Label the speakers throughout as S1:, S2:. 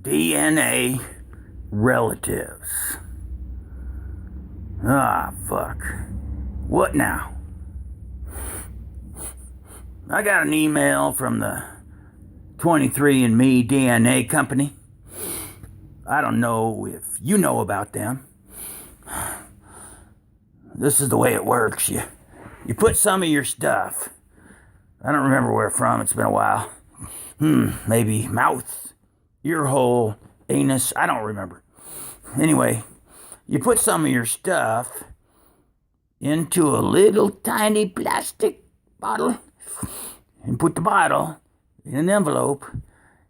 S1: DNA relatives. Ah, fuck. What now? I got an email from the 23andMe DNA company. I don't know if you know about them. This is the way it works. You put some of your stuff. I don't remember where from. It's been a while. Maybe mouth, ear hole, anus. I don't remember. Anyway, you put some of your stuff into a little tiny plastic bottle and put the bottle in an envelope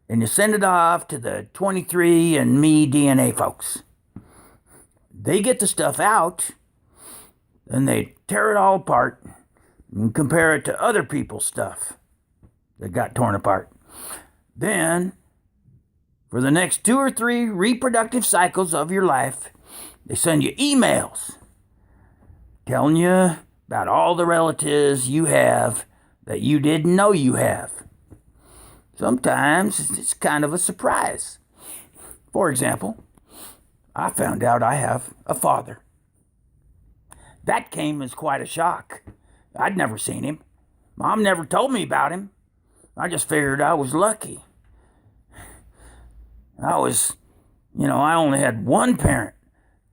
S1: and you send it off to the 23andMe DNA folks. They get the stuff out and they tear it all apart and compare it to other people's stuff that got torn apart. Then, for the next 2 or 3 reproductive cycles of your life, they send you emails telling you about all the relatives you have that you didn't know you have. Sometimes it's kind of a surprise. For example, I found out I have a father. That came as quite a shock. I'd never seen him. Mom never told me about him. I just figured I was lucky. I only had one parent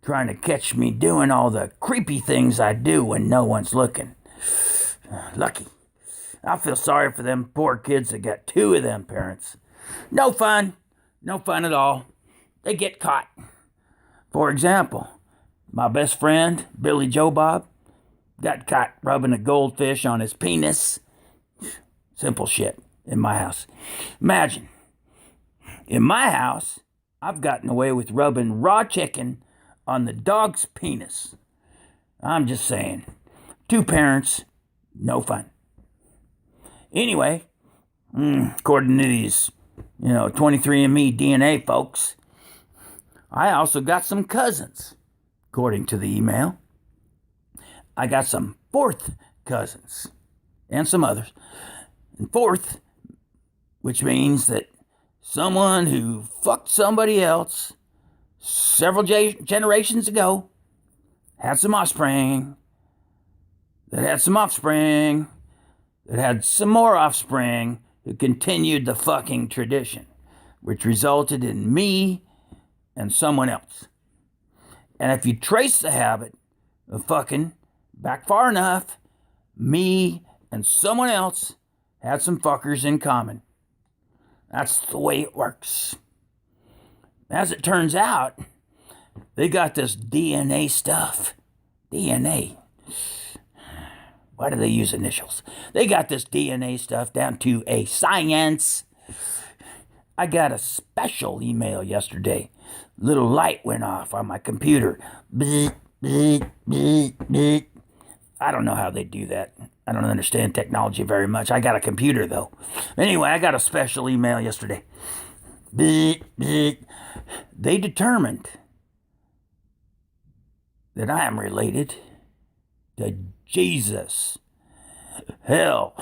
S1: trying to catch me doing all the creepy things I do when no one's looking. Lucky. I feel sorry for them poor kids that got 2 of them parents. No fun. No fun at all. They get caught. For example, my best friend, Billy Joe Bob, got caught rubbing a goldfish on his penis. Simple shit in my house. Imagine, in my house, I've gotten away with rubbing raw chicken on the dog's penis. I'm just saying, 2 parents, no fun. Anyway, according to these, 23andMe DNA folks, I also got some cousins. According to the email, I got some 4th cousins and some others. And 4th, which means that someone who fucked somebody else several generations ago had some offspring, that had some offspring, that had some more offspring who continued the fucking tradition, which resulted in me and someone else. And if you trace the habit of fucking back far enough, me and someone else had some fuckers in common. That's the way it works. As it turns out, they got this DNA stuff. DNA. Why do they use initials? They got this DNA stuff down to a science. I got a special email yesterday. Little light went off on my computer. Beep, beep, beep, beep. I don't know how they do that. I don't understand technology very much. I got a computer, though. Anyway, I got a special email yesterday. Beep, beep. They determined that I am related to Jesus. Hell.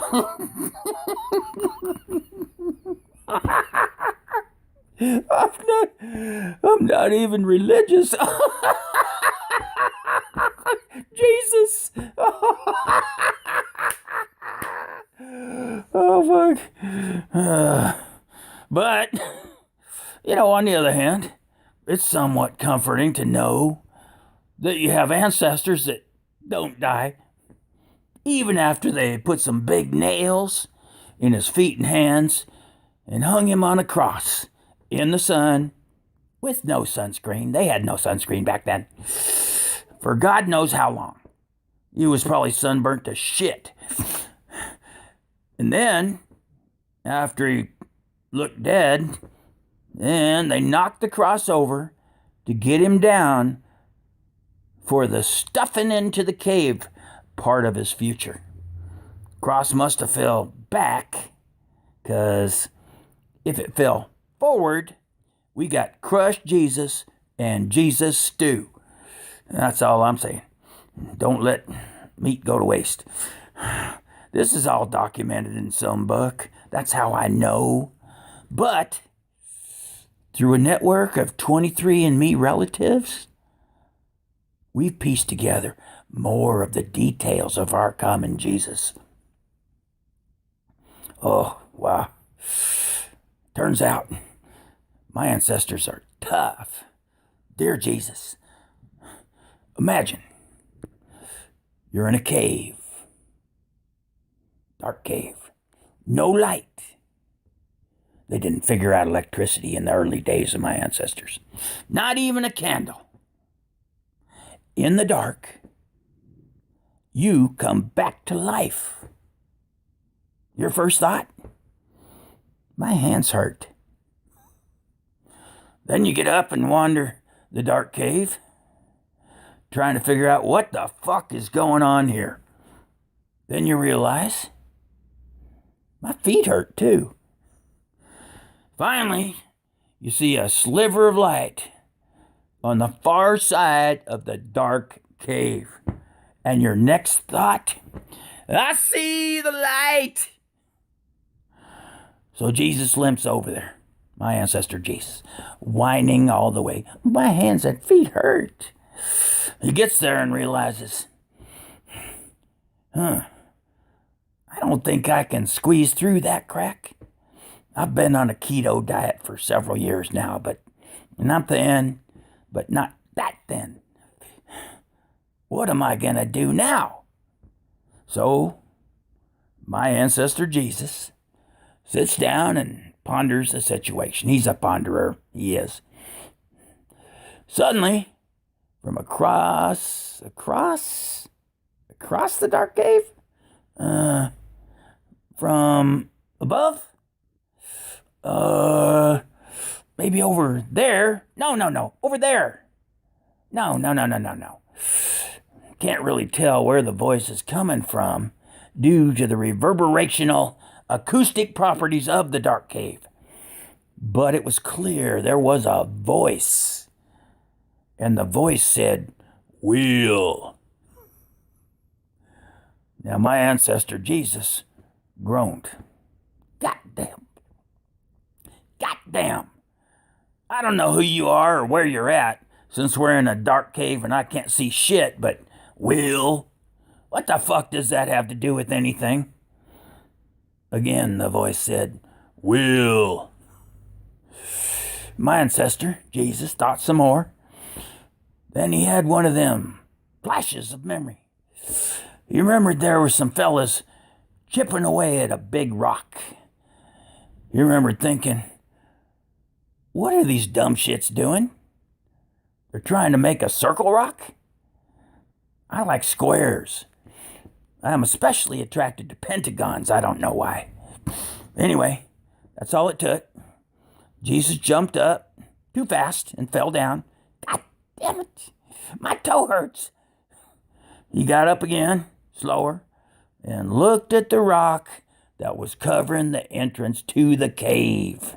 S1: I'm not even religious. Jesus. Oh, fuck. But, on the other hand, it's somewhat comforting to know that you have ancestors that don't die, even after they put some big nails in his feet and hands and hung him on a cross in the sun with no sunscreen. They had no sunscreen back then. For God knows how long. He was probably sunburnt to shit. And then, after he looked dead, then they knocked the cross over to get him down for the stuffing into the cave part of his future. Cross must have fell back, because if it fell forward, we got crushed Jesus and Jesus stew. That's all I'm saying. Don't let meat go to waste. This is all documented in some book. That's how I know. But Through a network of 23andMe relatives, we've pieced together more of the details of our common Jesus. Oh, wow. Turns out my ancestors are tough. Dear Jesus, imagine you're in a cave, dark cave, no light. They didn't figure out electricity in the early days of my ancestors. Not even a candle. In the dark, you come back to life. Your first thought? My hands hurt. Then you get up and wander the dark cave, trying to figure out what the fuck is going on here. Then you realize my feet hurt too. Finally, you see a sliver of light on the far side of the dark cave. And your next thought, I see the light. So Jesus limps over there, my ancestor Jesus, whining all the way. My hands and feet hurt. He gets there and realizes, I don't think I can squeeze through that crack. I've been on a keto diet for several years now, but I'm thin, but not that thin. What am I going to do now? So, my ancestor Jesus sits down and ponders the situation. He's a ponderer. He is. Suddenly, from across the dark cave, from above, maybe over there. No, over there. No. Can't really tell where the voice is coming from due to the reverberational acoustic properties of the dark cave. But it was clear there was a voice. And the voice said, Will. Now my ancestor Jesus groaned. Goddamn. I don't know who you are or where you're at, since we're in a dark cave and I can't see shit, but Will, what the fuck does that have to do with anything? Again, the voice said, Will. My ancestor, Jesus, thought some more. Then he had one of them flashes of memory. He remembered there were some fellas chipping away at a big rock. He remembered thinking, what are these dumb shits doing? They're trying to make a circle rock? I like squares. I'm especially attracted to pentagons. I don't know why. Anyway, that's all it took. Jesus jumped up too fast and fell down. God damn it. My toe hurts. He got up again, slower, and looked at the rock that was covering the entrance to the cave.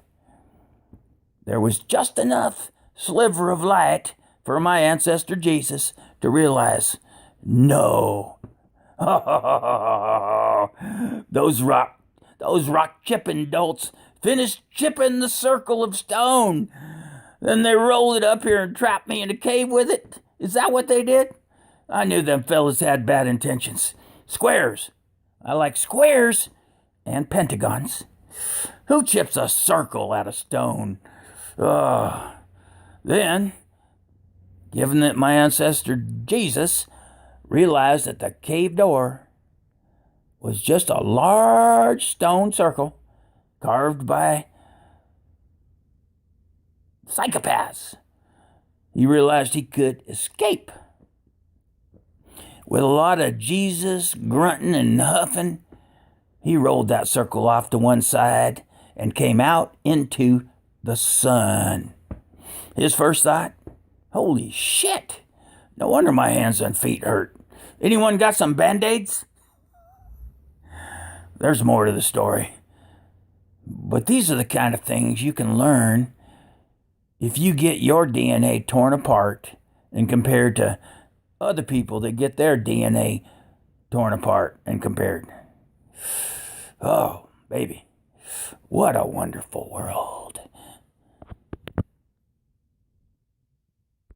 S1: There was just enough sliver of light for my ancestor Jesus to realize, no. Those rock chipping dolts finished chipping the circle of stone. Then they rolled it up here and trapped me in a cave with it. Is that what they did? I knew them fellas had bad intentions. Squares. I like squares and pentagons. Who chips a circle out of stone? Then, given that my ancestor Jesus realized that the cave door was just a large stone circle carved by psychopaths, he realized he could escape. With a lot of Jesus grunting and huffing, he rolled that circle off to one side and came out into the sun. His first thought, holy shit, no wonder my hands and feet hurt. Anyone got some Band-Aids? There's more to the story. But these are the kind of things you can learn if you get your DNA torn apart and compared to other people that get their DNA torn apart and compared. Oh, baby, what a wonderful world.